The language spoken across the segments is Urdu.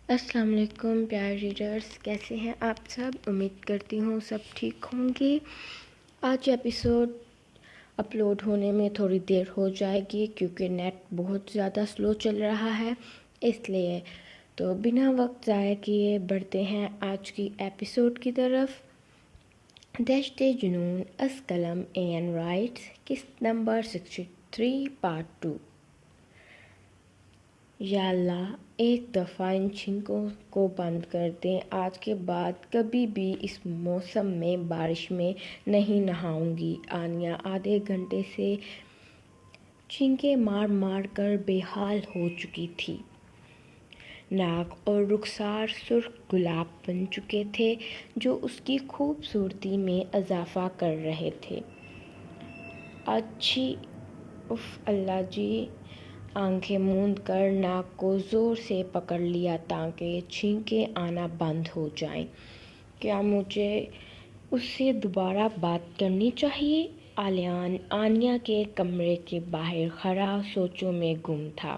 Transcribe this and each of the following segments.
السلام علیکم پیارے ریڈرز، کیسے ہیں آپ سب؟ امید کرتی ہوں سب ٹھیک ہوں گے۔ آج ایپیسوڈ اپلوڈ ہونے میں تھوڑی دیر ہو جائے گی کیونکہ نیٹ بہت زیادہ سلو چل رہا ہے، اس لیے تو بنا وقت ضائع کیے بڑھتے ہیں آج کی ایپیسوڈ کی طرف۔ دشت جنون از قلم این رائٹس، قسط نمبر 63 پارٹ 2۔ یا اللہ، ایک دفعہ ان چھینکوں کو بند کر دیں۔ آج کے بعد کبھی بھی اس موسم میں بارش میں نہیں نہاؤں گی۔ آنیہ آدھے گھنٹے سے چھینکیں مار مار کر بے حال ہو چکی تھی۔ ناک اور رخسار سرخ گلاب بن چکے تھے جو اس کی خوبصورتی میں اضافہ کر رہے تھے۔ اچھی اف اللہ جی! آنکھیں موند کر ناک کو زور سے پکڑ لیا تاکہ چھینکیں آنا بند ہو جائیں۔ کیا مجھے اس سے دوبارہ بات کرنی چاہیے؟ علیان آنیہ کے کمرے کے باہر کھڑا سوچوں میں گم تھا۔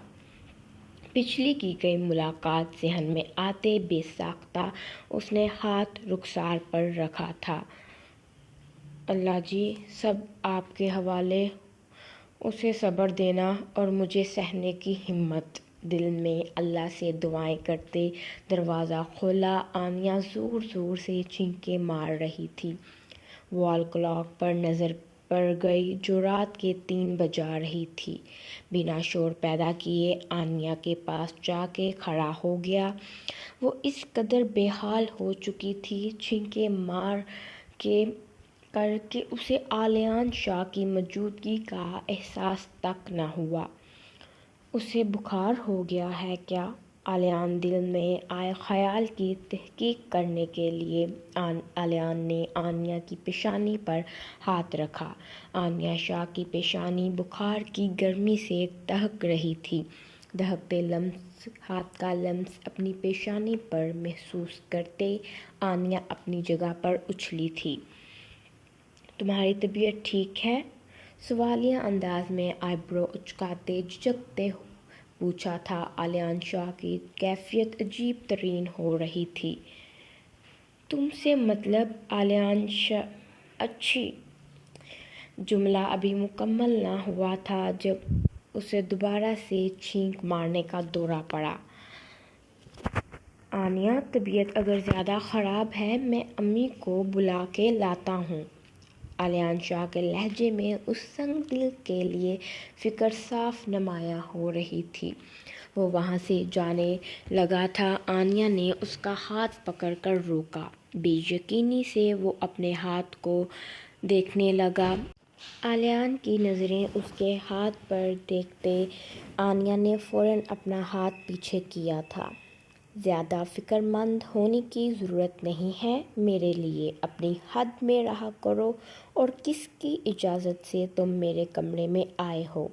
پچھلی کی گئی ملاقات ذہن میں آتے بے ساختہ اس نے ہاتھ رخسار پر رکھا تھا۔ اللہ جی، سب آپ کے حوالے، اسے صبر دینا اور مجھے سہنے کی ہمت۔ دل میں اللہ سے دعائیں کرتے دروازہ کھولا۔ آنیہ زور زور سے چھینکیں مار رہی تھی۔ وال کلاک پر نظر پڑ گئی جو رات کے 3 بجا رہی تھی۔ بنا شور پیدا کیے آنیہ کے پاس جا کے کھڑا ہو گیا۔ وہ اس قدر بے حال ہو چکی تھی چھینکیں مار کے کر کے اسے علیان شاہ کی موجودگی کا احساس تک نہ ہوا۔ اسے بخار ہو گیا ہے کیا؟ علیان دل میں آئے خیال کی تحقیق کرنے کے لیے علیان نے آنیہ کی پیشانی پر ہاتھ رکھا۔ آنیہ شاہ کی پیشانی بخار کی گرمی سے دہک رہی تھی۔ دہکتے ہاتھ کا لمس اپنی پیشانی پر محسوس کرتے آنیہ اپنی جگہ پر اچھلی تھی۔ تمہاری طبیعت ٹھیک ہے؟ سوالیہ انداز میں آئی برو اچکاتے جھجکتے پوچھا تھا۔ علیان شاہ کی کیفیت عجیب ترین ہو رہی تھی۔ تم سے مطلب؟ علیان شاہ اچھی۔ جملہ ابھی مکمل نہ ہوا تھا جب اسے دوبارہ سے چھینک مارنے کا دورہ پڑا۔ آنیہ، طبیعت اگر زیادہ خراب ہے میں امی کو بلا کے لاتا ہوں۔ علیان شاہ کے لہجے میں اس سنگ دل کے لیے فکر صاف نمایاں ہو رہی تھی۔ وہ وہاں سے جانے لگا تھا۔ آنیہ نے اس کا ہاتھ پکڑ کر روکا۔ بے یقینی سے وہ اپنے ہاتھ کو دیکھنے لگا۔ علیان کی نظریں اس کے ہاتھ پر دیکھتے آنیہ نے فوراً اپنا ہاتھ پیچھے کیا تھا۔ زیادہ فکر مند ہونے کی ضرورت نہیں ہے میرے لیے، اپنی حد میں رہا کرو۔ اور کس کی اجازت سے تم میرے کمرے میں آئے ہو؟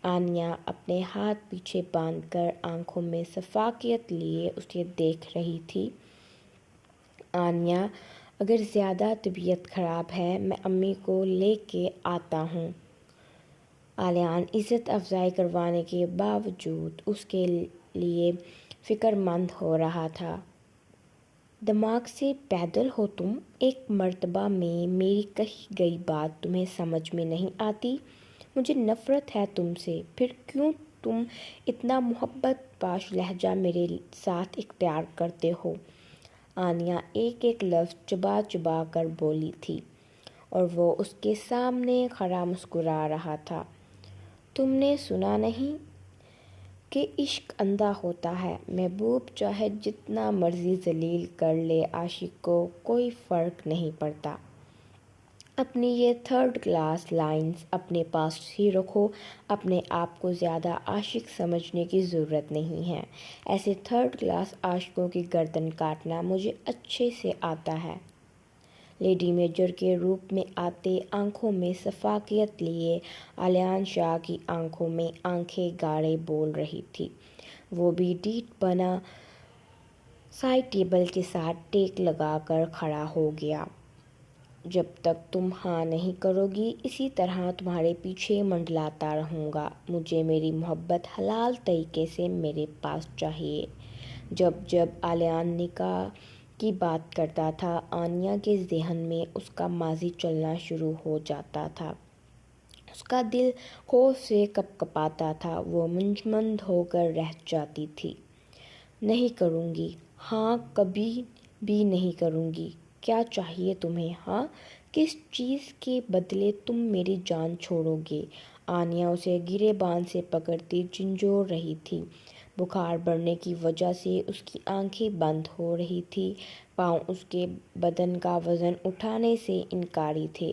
آنیہ اپنے ہاتھ پیچھے باندھ کر آنکھوں میں شفقت لیے اسے دیکھ رہی تھی۔ آنیہ، اگر زیادہ طبیعت خراب ہے میں امی کو لے کے آتا ہوں۔ علیان عزت افزائی کروانے کے باوجود اس کے لیے فکر مند ہو رہا تھا۔ دماغ سے پیدل ہو تم؟ ایک مرتبہ میں میری کہی گئی بات تمہیں سمجھ میں نہیں آتی؟ مجھے نفرت ہے تم سے، پھر کیوں تم اتنا محبت باش لہجہ میرے ساتھ اختیار کرتے ہو؟ آنیہ ایک ایک لفظ چبا چبا کر بولی تھی اور وہ اس کے سامنے کھڑا مسکرا رہا تھا۔ تم نے سنا نہیں کہ عشق اندھا ہوتا ہے؟ محبوب چاہے جتنا مرضی ذلیل کر لے عاشق کو کوئی فرق نہیں پڑتا۔ اپنی یہ 3rd کلاس لائنز اپنے پاس ہی رکھو۔ اپنے آپ کو زیادہ عاشق سمجھنے کی ضرورت نہیں ہے۔ ایسے 3rd کلاس عاشقوں کی گردن کاٹنا مجھے اچھے سے آتا ہے۔ لیڈی میجر کے روپ میں آتے آنکھوں میں شفقت لیے علیان شاہ کی آنکھوں میں آنکھیں گاڑے بول رہی تھی۔ وہ بھی ڈیٹ بنا سائڈ ٹیبل کے ساتھ ٹیک لگا کر کھڑا ہو گیا۔ جب تک تم ہاں نہیں کرو گی اسی طرح تمہارے پیچھے منڈلاتا رہوں گا۔ مجھے میری محبت حلال طریقے سے میرے پاس چاہیے۔ جب جب آلیان نکاح کی بات کرتا تھا، آنیا کے ذہن میں اس کا ماضی چلنا شروع ہو جاتا تھا۔ اس کا دل خوف سے کپکپاتا تھا، وہ منجمد ہو کر رہ جاتی تھی۔ نہیں کروں گی، ہاں کبھی بھی نہیں کروں گی۔ کیا چاہیے تمہیں؟ ہاں، کس چیز کے بدلے تم میری جان چھوڑو گے؟ آنیا اسے گریبان سے پکڑتی جھنجھوڑ رہی تھی۔ بخار بڑھنے کی وجہ سے اس کی آنکھیں بند ہو رہی تھیں، پاؤں اس کے بدن کا وزن اٹھانے سے انکاری تھے۔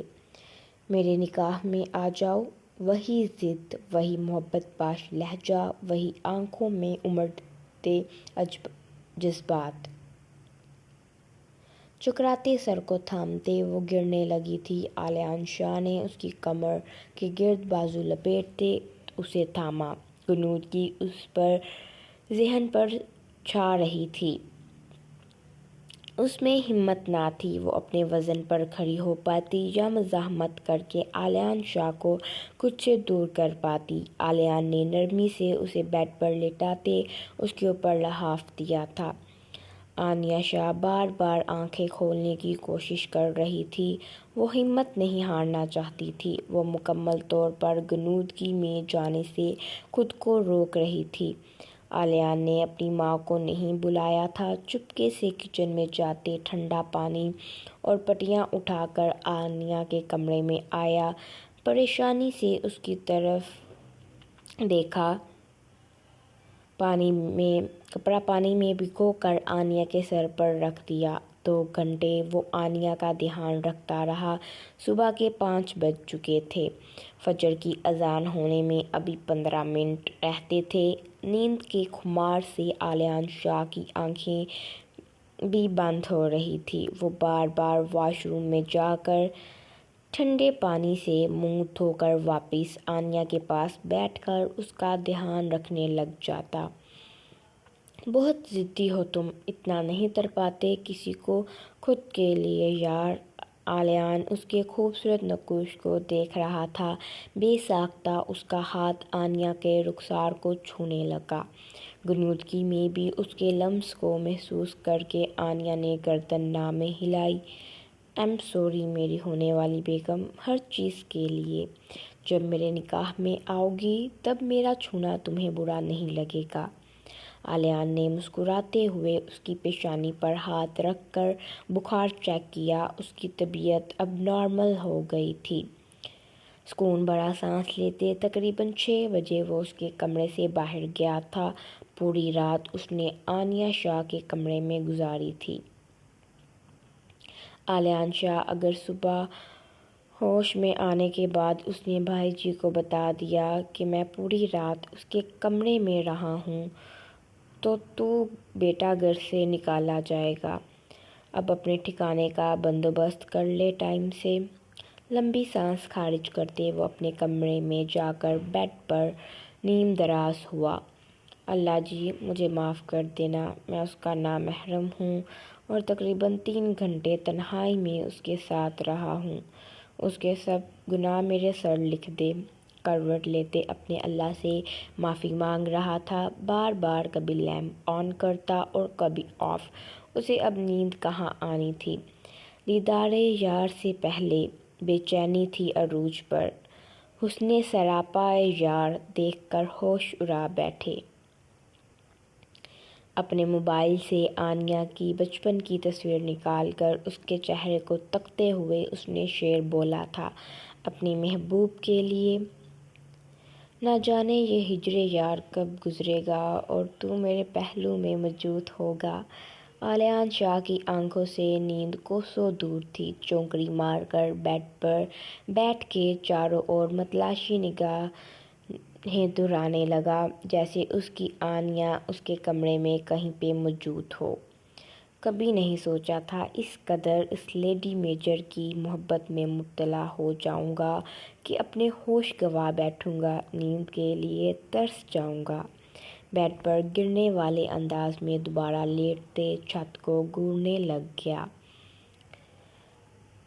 میرے نکاح میں آ جاؤ۔ وہی ضد، وہی محبت باش لہجہ، وہی آنکھوں میں امڑتے جذبات۔ چکراتے سر کو تھامتے وہ گرنے لگی تھی۔ آلیان شاہ نے اس کی کمر کے گرد بازو لپیٹتے اسے تھاما۔ غنود کی اس پر ذہن پر چھا رہی تھی۔ اس میں ہمت نہ تھی وہ اپنے وزن پر کھڑی ہو پاتی یا مزاحمت کر کے آلیان شاہ کو خود سے دور کر پاتی۔ آلیان نے نرمی سے اسے بیڈ پر لٹاتے اس کے اوپر لحاف دیا تھا۔ آنیا شاہ بار بار آنکھیں کھولنے کی کوشش کر رہی تھی۔ وہ ہمت نہیں ہارنا چاہتی تھی۔ وہ مکمل طور پر غنودگی میں جانے سے خود کو روک رہی تھی۔ آلیان نے اپنی ماں کو نہیں بلایا تھا۔ چپکے سے کچن میں جاتے ٹھنڈا پانی اور پٹیاں اٹھا کر آنیا کے کمرے میں آیا، پریشانی سے اس کی طرف دیکھا۔ کپڑا پانی میں بھگو کر آنیا کے سر پر رکھ دیا۔ 2 گھنٹے وہ آنیا کا دھیان رکھتا رہا۔ صبح کے 5 بج چکے تھے۔ فجر کی اذان ہونے میں ابھی 15 منٹ رہتے تھے۔ نیند کے خمار سے آلیان شاہ کی آنکھیں بھی بند ہو رہی تھیں۔ وہ بار بار واش روم میں جا کر ٹھنڈے پانی سے منہ دھو کر واپس آنیا کے پاس بیٹھ کر اس کا دھیان رکھنے لگ جاتا۔ بہت ضدی ہو تم، اتنا نہیں تڑپاتے کسی کو خود کے لیے یار۔ آلیان اس کے خوبصورت نقوش کو دیکھ رہا تھا۔ بے ساختہ اس کا ہاتھ آنیا کے رخسار کو چھونے لگا۔ غنودگی میں بھی اس کے لمس کو محسوس کر کے آنیا نے گردن نہ میں ہلائی۔ ایم سوری میری ہونے والی بیگم، ہر چیز کے لیے۔ جب میرے نکاح میں آؤ گی تب میرا چھونا تمہیں برا نہیں لگے گا۔ آلیان نے مسکراتے ہوئے اس کی پیشانی پر ہاتھ رکھ کر بخار چیک کیا۔ اس کی طبیعت اب نارمل ہو گئی تھی۔ سکون بھرا سانس لیتے تقریباً 6 بجے وہ اس کے کمرے سے باہر گیا تھا۔ پوری رات اس نے آنیا شاہ کے کمرے میں گزاری تھی۔ آلیان شاہ اگر صبح ہوش میں آنے کے بعد اس نے بھائی جی کو بتا دیا کہ میں پوری رات اس کے کمرے میں رہا ہوں تو بیٹا گھر سے نکالا جائے گا۔ اب اپنے ٹھکانے کا بندوبست کر لے ٹائم سے۔ لمبی سانس خارج کرتے وہ اپنے کمرے میں جا کر بیڈ پر نیم دراز ہوا۔ اللہ جی مجھے معاف کر دینا، میں اس کا نامحرم ہوں اور تقریباً 3 گھنٹے تنہائی میں اس کے ساتھ رہا ہوں۔ اس کے سب گناہ میرے سر لکھ دے۔ کروٹ لیتے اپنے اللہ سے معافی مانگ رہا تھا۔ بار بار کبھی لیمپ آن کرتا اور کبھی آف۔ اسے اب نیند کہاں آنی تھی۔ دیدارِ یار سے پہلے بے چینی تھی عروج پر۔ حسنِ سراپائے یار دیکھ کر ہوش اڑا بیٹھے۔ اپنے موبائل سے آنیا کی بچپن کی تصویر نکال کر اس کے چہرے کو تکتے ہوئے اس نے شعر بولا تھا اپنی محبوب کے لیے۔ نہ جانے یہ ہجرِ یار کب گزرے گا اور تو میرے پہلو میں موجود ہوگا۔ آلیان شاہ کی آنکھوں سے نیند کوسوں دور تھی۔ چونکڑی مار کر بیڈ پر بیٹھ کے چاروں اور متلاشی نگاہیں دہرانے لگا، جیسے اس کی آنیا اس کے کمرے میں کہیں پہ موجود ہو۔ کبھی نہیں سوچا تھا اس قدر اس لیڈی میجر کی محبت میں مبتلا ہو جاؤں گا کہ اپنے ہوش گنوا بیٹھوں گا، نیند کے لیے ترس جاؤں گا۔ بیڈ پر گرنے والے انداز میں دوبارہ لیٹتے چھت کو گھورنے لگ گیا۔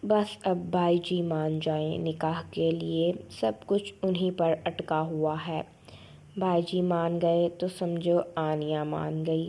بس اب بھائی جی مان جائیں، نکاح کے لیے سب کچھ انہی پر اٹکا ہوا ہے۔ بھائی جی مان گئے تو سمجھو آنیا مان گئی۔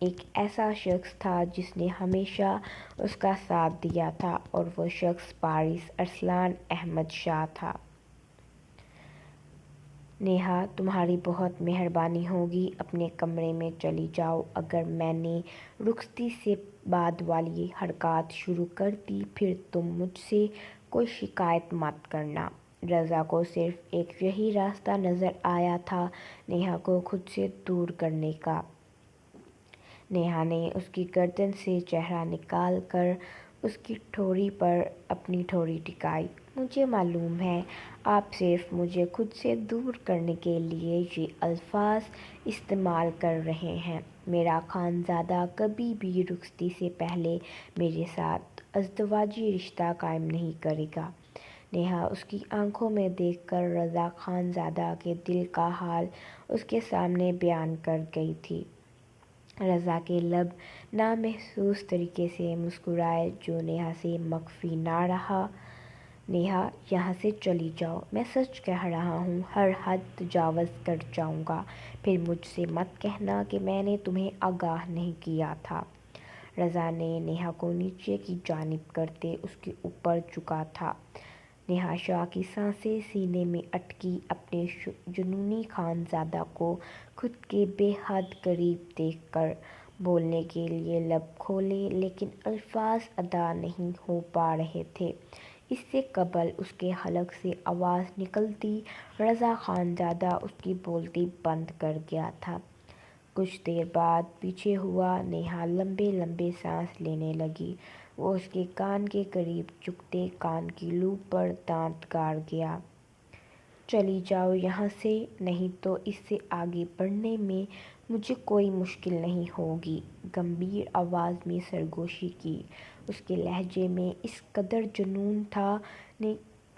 ایک ایسا شخص تھا جس نے ہمیشہ اس کا ساتھ دیا تھا، اور وہ شخص پارس ارسلان احمد شاہ تھا۔ نیہا، تمہاری بہت مہربانی ہوگی، اپنے کمرے میں چلی جاؤ۔ اگر میں نے رخصتی سے بعد والی حرکات شروع کر دی پھر تم مجھ سے کوئی شکایت مت کرنا۔ رضا کو صرف ایک یہی راستہ نظر آیا تھا نیہا کو خود سے دور کرنے کا۔ نیہا نے اس کی گردن سے چہرہ نکال کر اس کی ٹھوڑی پر اپنی ٹھوڑی ٹکائی۔ مجھے معلوم ہے آپ صرف مجھے خود سے دور کرنے کے لیے یہ الفاظ استعمال کر رہے ہیں۔ میرا خانزادہ کبھی بھی رخصتی سے پہلے میرے ساتھ ازدواجی رشتہ قائم نہیں کرے گا۔ نیہا اس کی آنکھوں میں دیکھ کر رضا خانزادہ کے دل کا حال اس کے سامنے بیان کر گئی تھی۔ رضا کے لب نامحسوس طریقے سے مسکرائے جو نیہا سے مخفی نہ رہا۔ نیہا، یہاں سے چلی جاؤ، میں سچ کہہ رہا ہوں، ہر حد تجاوز کر جاؤں گا، پھر مجھ سے مت کہنا کہ میں نے تمہیں آگاہ نہیں کیا تھا۔ رضا نے نیہا کو نیچے کی جانب کرتے اس کے اوپر جھکا تھا۔ نیہا شاہ کی سانسیں سینے میں اٹکی، اپنے جنونی خانزادہ کو خود کے بے حد قریب دیکھ کر بولنے کے لیے لب کھولے لیکن الفاظ ادا نہیں ہو پا رہے تھے۔ اس سے قبل اس کے حلق سے آواز نکلتی رضا خانزادہ اس کی بولتی بند کر گیا تھا۔ کچھ دیر بعد پیچھے ہوا، نیہا لمبے لمبے سانس لینے لگی۔ وہ اس کے کان کے قریب جھکتے کان کی لوپ پر دانت گاڑ گیا۔ چلی جاؤ یہاں سے، نہیں تو اس سے آگے بڑھنے میں مجھے کوئی مشکل نہیں ہوگی۔ گمبھیر آواز میں سرگوشی کی۔ اس کے لہجے میں اس قدر جنون تھا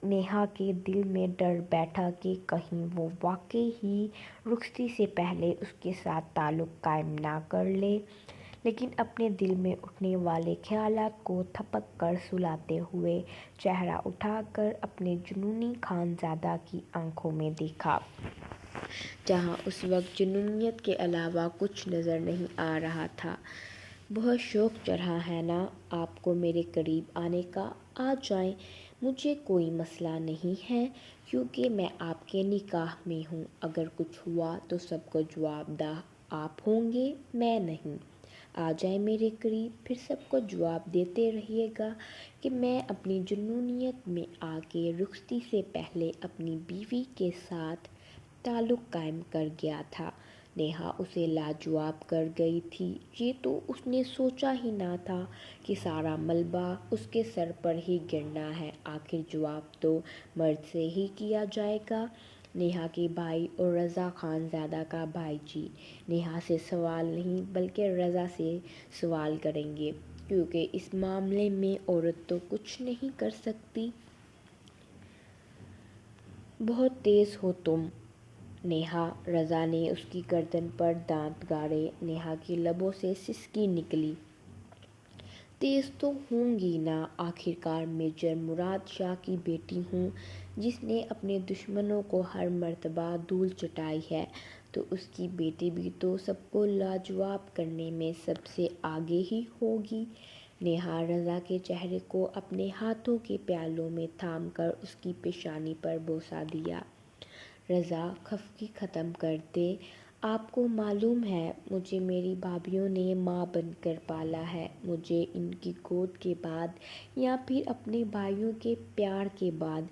نیہا کے دل میں ڈر بیٹھا کہ کہیں وہ واقعی ہی رخصتی سے پہلے اس کے ساتھ تعلق قائم نہ کر لے، لیکن اپنے دل میں اٹھنے والے خیالات کو تھپک کر سلاتے ہوئے چہرہ اٹھا کر اپنے جنونی خانزادہ کی آنکھوں میں دیکھا، جہاں اس وقت جنونیت کے علاوہ کچھ نظر نہیں آ رہا تھا۔ بہت شوق چڑھا ہے نا آپ کو میرے قریب آنے کا؟ آ جائیں، مجھے کوئی مسئلہ نہیں ہے کیونکہ میں آپ کے نکاح میں ہوں۔ اگر کچھ ہوا تو سب کو جواب دہ آپ ہوں گے، میں نہیں۔ آ جائیں میرے قریب، پھر سب کو جواب دیتے رہیے گا کہ میں اپنی جنونیت میں آ کے رخصتی سے پہلے اپنی بیوی کے ساتھ تعلق قائم کر گیا تھا۔ نیہا اسے لاجواب کر گئی تھی۔ یہ تو اس نے سوچا ہی نہ تھا کہ سارا ملبہ اس کے سر پر ہی گرنا ہے۔ آخر جواب تو مرد سے ہی کیا جائے گا۔ نیہا کے بھائی اور رضا خانزادہ کا بھائی جی نیہا سے سوال نہیں بلکہ رضا سے سوال کریں گے، کیونکہ اس معاملے میں عورت تو کچھ نہیں کر سکتی۔ بہت تیز ہو تم نیہا۔ رضا نے اس کی گردن پر دانت گاڑے۔ نیہا کے لبوں سے سسکی نکلی۔ تیز تو ہوں گی نا، آخر کار میجر مراد شاہ کی بیٹی ہوں جس نے اپنے دشمنوں کو ہر مرتبہ دھول چٹائی ہے، تو اس کی بیٹی بھی تو سب کو لاجواب کرنے میں سب سے آگے ہی ہوگی۔ نیہا رضا کے چہرے کو اپنے ہاتھوں کے پیالوں میں تھام کر اس کی پیشانی پر بوسہ دیا۔ رضا خفگی ختم کر دے، آپ کو معلوم ہے مجھے میری بھابھیوں نے ماں بن کر پالا ہے۔ مجھے ان کی گود کے بعد یا پھر اپنے بھائیوں کے پیار کے بعد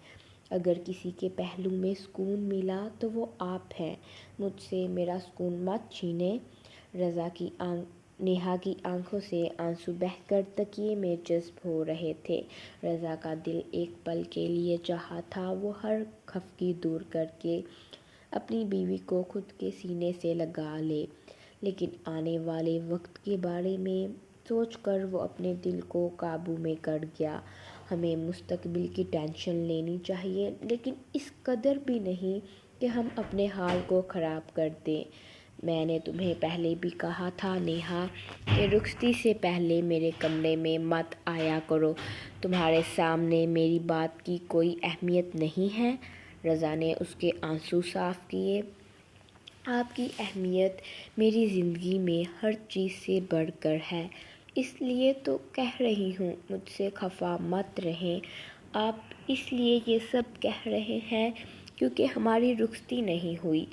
اگر کسی کے پہلو میں سکون ملا تو وہ آپ ہیں۔ مجھ سے میرا سکون مت چھینیں۔ نیہا کی آنکھوں سے آنسو بہہ کر تکیے میں جذب ہو رہے تھے۔ رضا کا دل ایک پل کے لیے چاہا تھا وہ ہر خفگی دور کر کے اپنی بیوی کو خود کے سینے سے لگا لے، لیکن آنے والے وقت کے بارے میں سوچ کر وہ اپنے دل کو قابو میں کر گیا۔ ہمیں مستقبل کی ٹینشن لینی چاہیے، لیکن اس قدر بھی نہیں کہ ہم اپنے حال کو خراب کر دیں۔ میں نے تمہیں پہلے بھی کہا تھا نیہا کہ رخصتی سے پہلے میرے کمرے میں مت آیا کرو۔ تمہارے سامنے میری بات کی کوئی اہمیت نہیں ہے؟ رضا نے اس کے آنسو صاف کیے۔ آپ کی اہمیت میری زندگی میں ہر چیز سے بڑھ کر ہے، اس لیے تو کہہ رہی ہوں، مجھ سے خفا مت رہیں۔ آپ اس لیے یہ سب کہہ رہے ہیں کیونکہ ہماری رخصتی نہیں ہوئی۔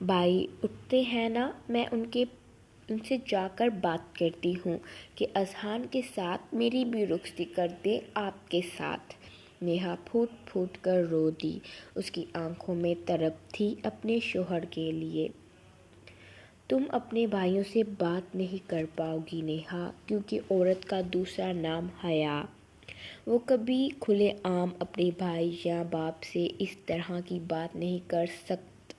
بھائی اٹھتے ہیں نا، میں ان سے جا کر بات کرتی ہوں کہ اذہان کے ساتھ میری بھی رخصتی کر دیں آپ کے ساتھ۔ نیہا پھوٹ پھوٹ کر رو دی۔ اس کی آنکھوں میں تڑپ تھی اپنے شوہر کے لیے۔ تم اپنے بھائیوں سے بات نہیں کر پاؤ گی نیہا، کیونکہ عورت کا دوسرا نام حیا۔ وہ کبھی کھلے عام اپنے بھائی یا باپ سے اس طرح کی بات نہیں کر سکت۔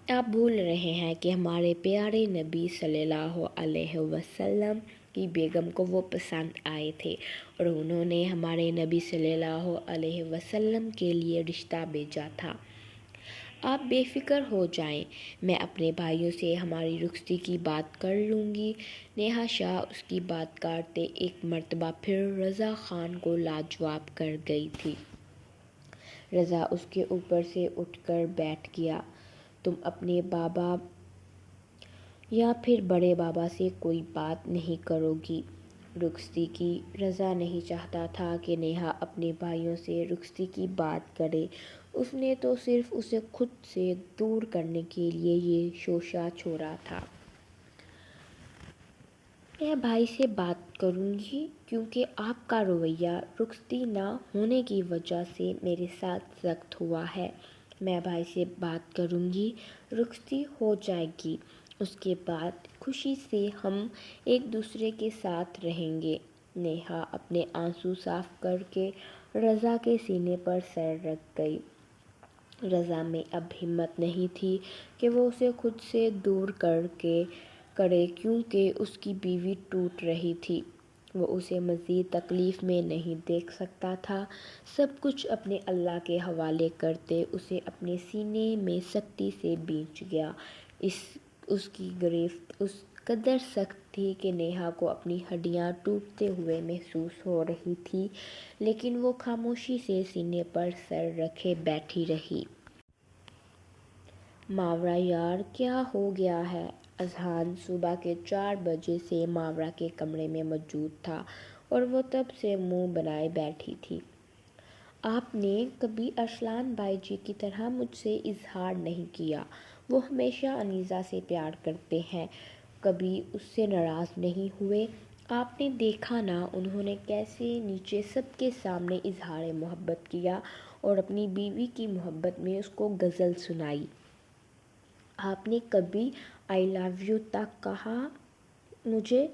آپ بھول رہے ہیں کہ ہمارے پیارے نبی صلی اللہ علیہ وسلم کی بیگم کو وہ پسند آئے تھے اور انہوں نے ہمارے نبی صلی اللہ علیہ وسلم کے لیے رشتہ بھیجا تھا۔ آپ بے فکر ہو جائیں، میں اپنے بھائیوں سے ہماری رخصتی کی بات کر لوں گی۔ نیہا شاہ اس کی بات کاٹتے ایک مرتبہ پھر رضا خان کو لاجواب کر گئی تھی۔ رضا اس کے اوپر سے اٹھ کر بیٹھ گیا۔ تم اپنے بابا یا پھر بڑے بابا سے کوئی بات نہیں کرو گی رخصتی کی؟ رضا نہیں چاہتا تھا کہ نیہا اپنے بھائیوں سے رخصتی کی بات کرے۔ اس نے تو صرف اسے خود سے دور کرنے کے لیے یہ شوشہ چھوڑا تھا۔ میں بھائی سے بات کروں گی کیونکہ آپ کا رویہ رخصتی نہ ہونے کی وجہ سے میرے ساتھ سخت ہوا ہے۔ میں بھائی سے بات کروں گی، رخصتی ہو جائے گی، اس کے بعد خوشی سے ہم ایک دوسرے کے ساتھ رہیں گے۔ نیہا اپنے آنسو صاف کر کے رضا کے سینے پر سر رکھ گئی۔ رضا میں اب ہمت نہیں تھی کہ وہ اسے خود سے دور کرے کیونکہ اس کی بیوی ٹوٹ رہی تھی۔ وہ اسے مزید تکلیف میں نہیں دیکھ سکتا تھا۔ سب کچھ اپنے اللہ کے حوالے کرتے اسے اپنے سینے میں سختی سے بھینچ گیا۔ اس کی گرفت اس قدر سخت تھی کہ نیہا کو اپنی ہڈیاں ٹوٹتے ہوئے محسوس ہو رہی تھی، لیکن وہ خاموشی سے سینے پر سر رکھے بیٹھی رہی۔ ماورا یار، کیا ہو گیا ہے؟ اذہان صبح کے 4 بجے سے ماورا کے کمرے میں موجود تھا اور وہ تب سے منہ بنائے بیٹھی تھی۔ آپ نے کبھی ارسلان بھائی جی کی طرح مجھ سے اظہار نہیں کیا۔ وہ ہمیشہ انیسہ سے پیار کرتے ہیں، کبھی اس سے ناراض نہیں ہوئے۔ آپ نے دیکھا نا انہوں نے کیسے نیچے سب کے سامنے اظہار محبت کیا اور اپنی بیوی کی محبت میں اس کو غزل سنائی۔ آپ نے کبھی آئی لو یو تک کہا مجھے؟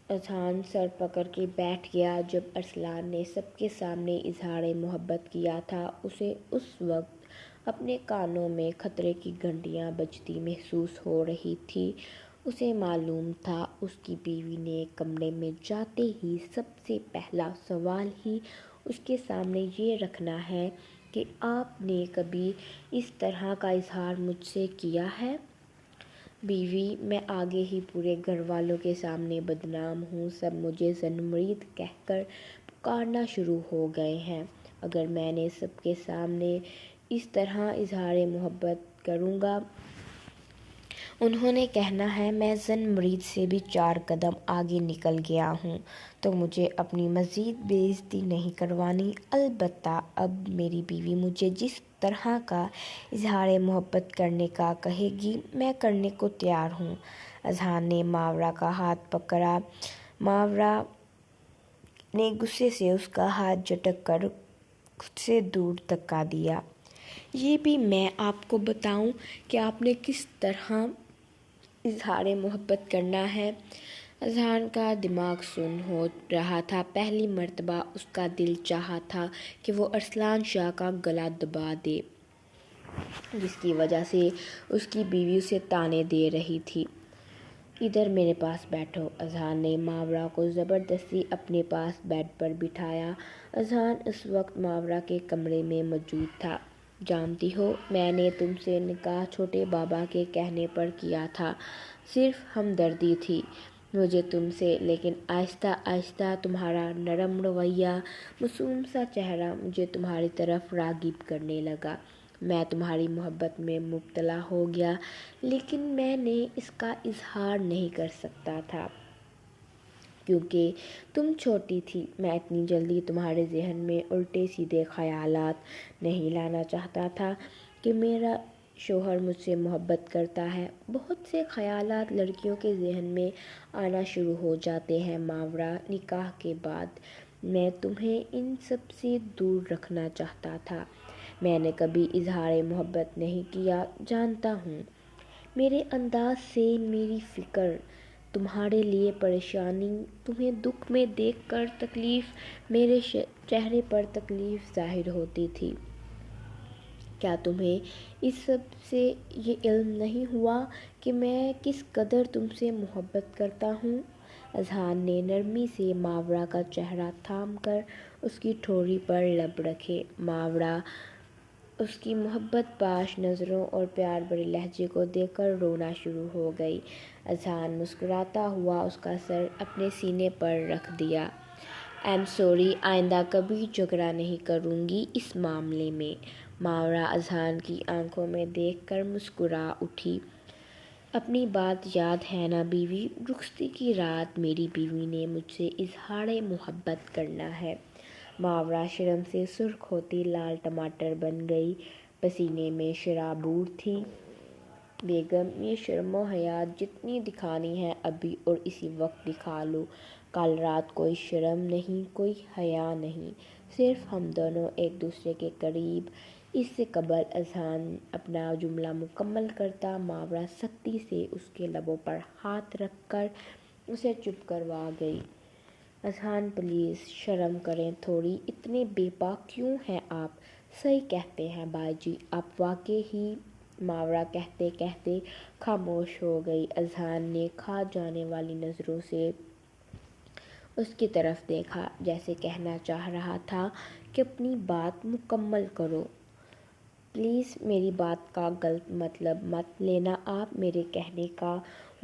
اذہان سر پکڑ کے بیٹھ گیا۔ جب ارسلان نے سب کے سامنے اظہار محبت کیا تھا، اسے اس وقت اپنے کانوں میں خطرے کی گھنٹیاں بجتی محسوس ہو رہی تھی۔ اسے معلوم تھا اس کی بیوی نے کمرے میں جاتے ہی سب سے پہلا سوال ہی اس کے سامنے یہ رکھنا ہے کہ آپ نے کبھی اس طرح کا اظہار مجھ سے کیا ہے؟ بیوی، میں آگے ہی پورے گھر والوں کے سامنے بدنام ہوں۔ سب مجھے زن مرید کہہ کر پکارنا شروع ہو گئے ہیں۔ اگر میں نے سب کے سامنے اس طرح اظہار محبت کروں گا، انہوں نے کہنا ہے میں زن مرید سے بھی 4 قدم آگے نکل گیا ہوں۔ تو مجھے اپنی مزید بے عزتی نہیں کروانی۔ البتہ اب میری بیوی مجھے جس طرح کا اظہار محبت کرنے کا کہے گی، میں کرنے کو تیار ہوں۔ اذہان نے ماورا کا ہاتھ پکڑا۔ ماورا نے غصے سے اس کا ہاتھ جھٹک کر خود سے دور دھکا دیا۔ یہ بھی میں آپ کو بتاؤں کہ آپ نے کس طرح اظہار محبت کرنا ہے؟ اذہان کا دماغ سن ہو رہا تھا۔ پہلی مرتبہ اس کا دل چاہا تھا کہ وہ ارسلان شاہ کا گلا دبا دے، جس کی وجہ سے اس کی بیوی اسے طعنے دے رہی تھی۔ ادھر میرے پاس بیٹھو۔ اذہان نے ماورا کو زبردستی اپنے پاس بیڈ پر بٹھایا۔ اذہان اس وقت ماورا کے کمرے میں موجود تھا۔ جانتی ہو، میں نے تم سے نکاح چھوٹے بابا کے کہنے پر کیا تھا، صرف ہمدردی تھی مجھے تم سے، لیکن آہستہ آہستہ تمہارا نرم رویہ، معصوم سا چہرہ مجھے تمہاری طرف راغب کرنے لگا۔ میں تمہاری محبت میں مبتلا ہو گیا، لیکن میں نے اس کا اظہار نہیں کر سکتا تھا کیونکہ تم چھوٹی تھی۔ میں اتنی جلدی تمہارے ذہن میں الٹے سیدھے خیالات نہیں لانا چاہتا تھا کہ میرا شوہر مجھ سے محبت کرتا ہے۔ بہت سے خیالات لڑکیوں کے ذہن میں آنا شروع ہو جاتے ہیں ماورا، نکاح کے بعد۔ میں تمہیں ان سب سے دور رکھنا چاہتا تھا۔ میں نے کبھی اظہار محبت نہیں کیا، جانتا ہوں۔ میرے انداز سے میری فکر، تمہارے لیے پریشانی، تمہیں دکھ میں دیکھ کر تکلیف، میرے چہرے پر تکلیف ظاہر ہوتی تھی۔ کیا تمہیں اس سب سے یہ علم نہیں ہوا کہ میں کس قدر تم سے محبت کرتا ہوں؟ اذہان نے نرمی سے ماورا کا چہرہ تھام کر اس کی ٹھوڑی پر لب رکھے۔ ماورا اس کی محبت باش نظروں اور پیار بھرے لہجے کو دیکھ کر رونا شروع ہو گئی۔ اذہان مسکراتا ہوا اس کا سر اپنے سینے پر رکھ دیا۔ "I'm sorry، آئندہ کبھی جھگڑا نہیں کروں گی اس معاملے میں۔" ماورا اذہان کی آنکھوں میں دیکھ کر مسکرا اٹھی۔ "اپنی بات یاد ہے نا بیوی؟ رخصتی کی رات میری بیوی نے مجھ سے اظہار محبت کرنا ہے۔" ماورا شرم سے سرخ ہوتی لال ٹماٹر بن گئی، پسینے میں شرابور تھی۔ "بیگم، یہ شرم و حیا جتنی دکھانی ہے ابھی اور اسی وقت دکھا لو۔ کل رات کوئی شرم نہیں، کوئی حیا نہیں، صرف ہم دونوں ایک دوسرے کے قریب۔" اس سے قبل اذہان اپنا جملہ مکمل کرتا، ماورا سختی سے اس کے لبوں پر ہاتھ رکھ کر اسے چپ کروا گئی۔ "اذہان پلیز شرم کریں تھوڑی، اتنے بے باک کیوں ہیں آپ؟" "صحیح کہتے ہیں بائی جی، آپ واقعی ہی۔" ماورا کہتے کہتے خاموش ہو گئی۔ اذہان نے کھا جانے والی نظروں سے اس کی طرف دیکھا، جیسے کہنا چاہ رہا تھا کہ اپنی بات مکمل کرو۔ "پلیز میری بات کا غلط مطلب مت لینا آپ، میرے کہنے کا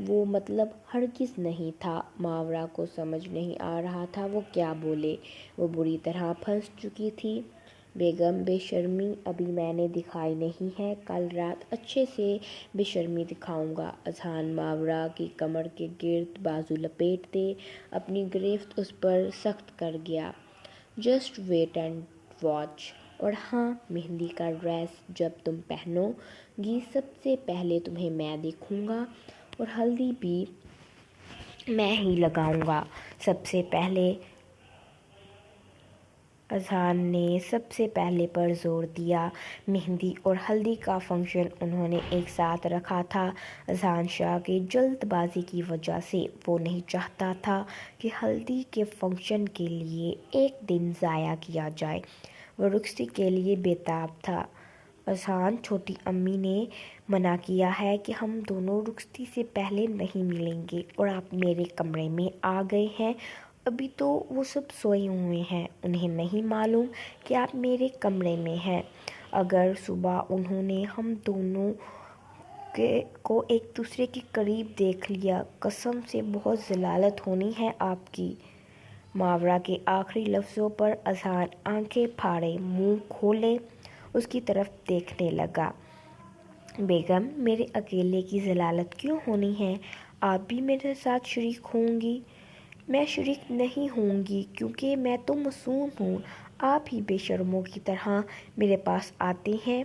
وہ مطلب ہرگز نہیں تھا۔" ماورا کو سمجھ نہیں آ رہا تھا وہ کیا بولے۔ وہ بری طرح پھنس چکی تھی۔ "بیگم، بے شرمی ابھی میں نے دکھائی نہیں ہے، کل رات اچھے سے بے شرمی دکھاؤں گا۔" اذہان ماورا کی کمر کے گرد بازو لپیٹتے اپنی گرفت اس پر سخت کر گیا۔ "Just wait and watch. اور ہاں، مہندی کا ڈریس جب تم پہنو گی سب سے پہلے تمہیں میں دیکھوں گا، اور ہلدی بھی میں ہی لگاؤں گا سب سے پہلے۔" اذہان نے سب سے پہلے پر زور دیا۔ مہندی اور ہلدی کا فنکشن انہوں نے ایک ساتھ رکھا تھا۔ اذہان شاہ کی جلد بازی کی وجہ سے وہ نہیں چاہتا تھا کہ ہلدی کے فنکشن کے لیے ایک دن ضائع کیا جائے۔ وہ رخصتی کے لیے بے تاب تھا۔ "اذہان، چھوٹی امی نے منع کیا ہے کہ ہم دونوں رخصتی سے پہلے نہیں ملیں گے، اور آپ میرے کمرے میں آ گئے ہیں۔ ابھی تو وہ سب سوئے ہوئے ہیں، انہیں نہیں معلوم کہ آپ میرے کمرے میں ہیں۔ اگر صبح انہوں نے ہم دونوں کو ایک دوسرے کے قریب دیکھ لیا، قسم سے بہت ذلت ہونی ہے آپ کی۔" ماورا کے آخری لفظوں پر اذہان آنکھیں پھاڑے منہ کھولے اس کی طرف دیکھنے لگا۔ "بیگم، میرے اکیلے کی ذلت کیوں ہونی ہے؟ آپ بھی میرے ساتھ شریک ہوں گی۔" "میں شریک نہیں ہوں گی، کیونکہ میں تو معصوم ہوں۔ آپ ہی بے شرموں کی طرح میرے پاس آتے ہیں۔"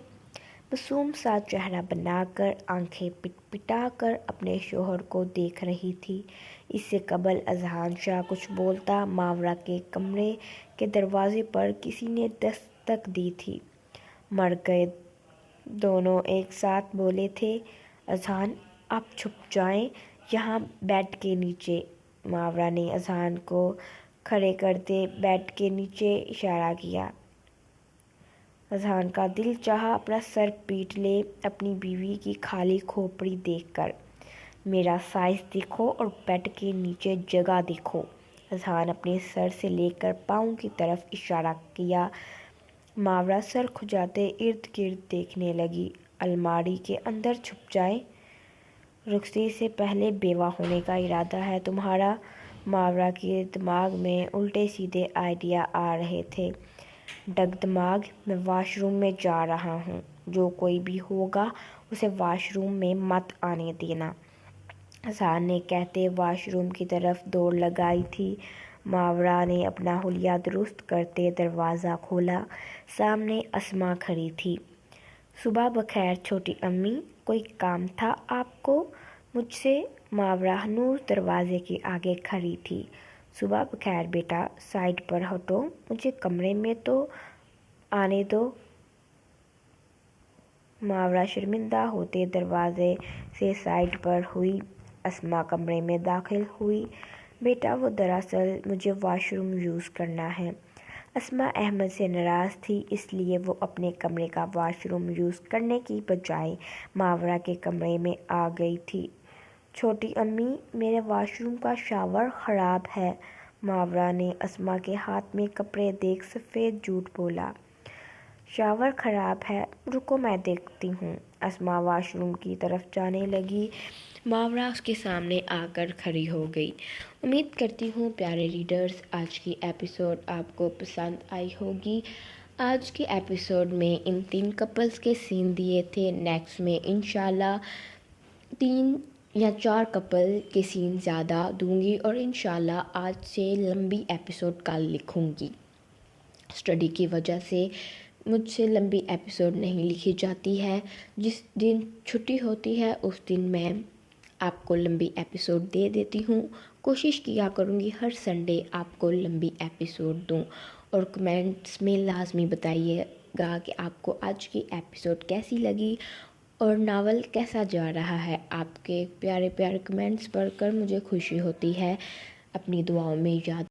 معصوم سا چہرہ بنا کر، آنکھیں پٹ پٹا کر اپنے شوہر کو دیکھ رہی تھی۔ اس سے قبل اذہان شاہ کچھ بولتا، ماورا کے کمرے کے دروازے پر کسی نے دستک دی تھی۔ "مر گئے۔" دونوں ایک ساتھ بولے تھے۔ "اذہان، آپ چھپ جائیں یہاں بیڈ کے نیچے۔" ماورا نے اذہان کو کھڑے کرتے بیڈ کے نیچے اشارہ کیا۔ اذہان کا دل چاہا اپنا سر پیٹ لے اپنی بیوی کی خالی کھوپڑی دیکھ کر۔ "میرا سائز دیکھو اور بیڈ کے نیچے جگہ دیکھو۔" اذہان اپنے سر سے لے کر پاؤں کی طرف اشارہ کیا۔ ماورا سر کھجاتے ارد گرد دیکھنے لگی۔ "الماری کے اندر چھپ جائیں۔ رخصتی سے پہلے بیوہ ہونے کا ارادہ ہے تمہارا؟" ماورا کے دماغ میں الٹے سیدھے آئیڈیا آ رہے تھے۔ "ڈگ دماغ، میں واش روم میں جا رہا ہوں۔" جو کوئی بھی ہوگا اسے واش روم میں مت آنے دینا۔ اذہان نے کہتے واش روم کی طرف دوڑ لگائی تھی۔ ماورا نے اپنا حلیہ درست کرتے دروازہ کھولا۔ سامنے اسما کھڑی تھی۔ صبح بخیر چھوٹی امی، کوئی کام تھا آپ کو مجھ سے؟ ماورا ہنوز دروازے کے آگے کھڑی تھی۔ صبح بخیر بیٹا، سائڈ پر ہٹو، مجھے کمرے میں تو آنے دو۔ ماورا شرمندہ ہوتے دروازے سے سائڈ پر ہوئی۔ اسما کمرے میں داخل ہوئی۔ بیٹا وہ دراصل مجھے واش روم یوز کرنا ہے۔ اسما احمد سے ناراض تھی، اس لیے وہ اپنے کمرے کا واش روم یوز کرنے کی بجائے ماورا کے کمرے میں آ گئی تھی۔ چھوٹی امی، میرے واش روم کا شاور خراب ہے۔ ماورا نے اسما کے ہاتھ میں کپڑے دیکھ سفید جھوٹ بولا۔ شاور خراب ہے؟ رکو میں دیکھتی ہوں۔ اسما واش روم کی طرف جانے لگی۔ ماورا اس کے سامنے آ کر کھڑی ہو گئی۔ امید کرتی ہوں پیارے ریڈرز آج کی ایپیسوڈ آپ کو پسند آئی ہوگی۔ آج کے ایپیسوڈ میں ان 3 کپلز کے سین دیے تھے۔ نیکسٹ میں انشاءاللہ 3 یا 4 کپل کے سین زیادہ دوں گی اور انشاءاللہ آج سے لمبی ایپیسوڈ کل لکھوں گی۔ اسٹڈی کی وجہ سے مجھ سے لمبی ایپیسوڈ نہیں لکھی جاتی ہے۔ جس دن چھٹی ہوتی ہے اس دن میں آپ کو لمبی ایپیسوڈ دے دیتی ہوں۔ کوشش کیا کروں گی ہر سنڈے آپ کو لمبی ایپیسوڈ دوں، اور کمنٹس میں لازمی بتائیے گا کہ آپ کو آج کی ایپیسوڈ کیسی لگی اور ناول کیسا جا رہا ہے۔ آپ کے پیارے پیارے کمنٹس پڑھ کر مجھے خوشی ہوتی ہے۔ اپنی دعاؤں میں یاد